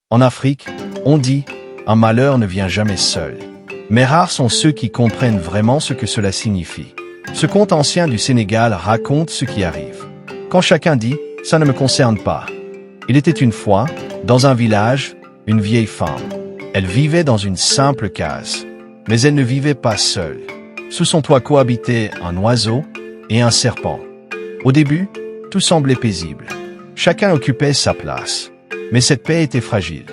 En Afrique, on dit « un malheur ne vient jamais seul ». Mais rares sont ceux qui comprennent vraiment ce que cela signifie. Ce conte ancien du Sénégal raconte ce qui arrive. Quand chacun dit « ça ne me concerne pas ». Il était une fois, dans un village, une vieille femme. Elle vivait dans une simple case. Mais elle ne vivait pas seule. Sous son toit cohabitaient un oiseau et un serpent. Au début, tout semblait paisible. Chacun occupait sa place. Mais cette paix était fragile.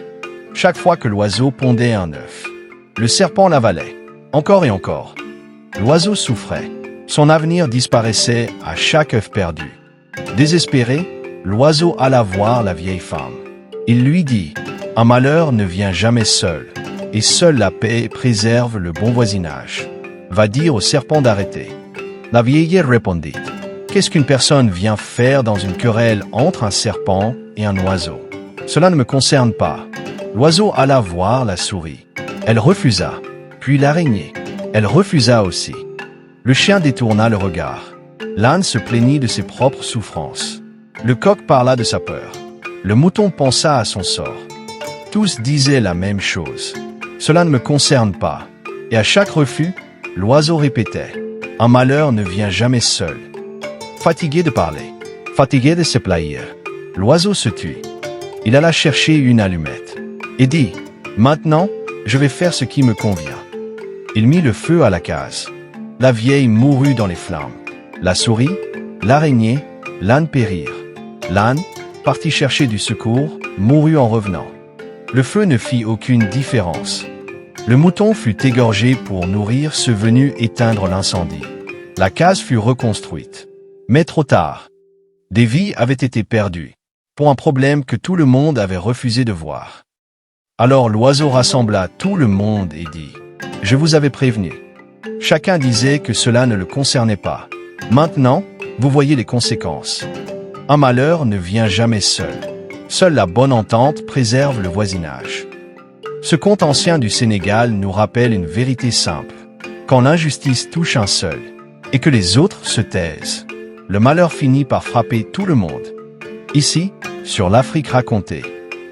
Chaque fois que l'oiseau pondait un œuf, le serpent l'avalait, encore et encore. L'oiseau souffrait. Son avenir disparaissait à chaque œuf perdu. Désespéré, l'oiseau alla voir la vieille femme. Il lui dit « Un malheur ne vient jamais seul, et seule la paix préserve le bon voisinage. Va dire au serpent d'arrêter. » La vieillère répondit « Qu'est-ce qu'une personne vient faire dans une querelle entre un serpent et un oiseau? Cela ne me concerne pas. » L'oiseau alla voir la souris. Elle refusa. Puis l'araignée. Elle refusa aussi. Le chien détourna le regard. L'âne se plaignit de ses propres souffrances. Le coq parla de sa peur. Le mouton pensa à son sort. Tous disaient la même chose. Cela ne me concerne pas. Et à chaque refus, l'oiseau répétait. Un malheur ne vient jamais seul. Fatigué de parler, fatigué de se plaindre, l'oiseau se tut. Il alla chercher une allumette et dit « Maintenant, je vais faire ce qui me convient. » Il mit le feu à la case. La vieille mourut dans les flammes. La souris, l'araignée, l'âne périrent. L'âne, parti chercher du secours, mourut en revenant. Le feu ne fit aucune différence. Le mouton fut égorgé pour nourrir ceux venus éteindre l'incendie. La case fut reconstruite. Mais trop tard. Des vies avaient été perdues, pour un problème que tout le monde avait refusé de voir. Alors l'oiseau rassembla tout le monde et dit « Je vous avais prévenu. » Chacun disait que cela ne le concernait pas. Maintenant, vous voyez les conséquences. Un malheur ne vient jamais seul. Seule la bonne entente préserve le voisinage. Ce conte ancien du Sénégal nous rappelle une vérité simple. Quand l'injustice touche un seul, et que les autres se taisent, le malheur finit par frapper tout le monde. Ici, sur l'Afrique racontée,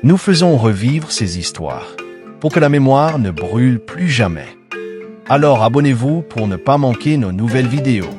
nous faisons revivre ces histoires, pour que la mémoire ne brûle plus jamais. Alors abonnez-vous pour ne pas manquer nos nouvelles vidéos.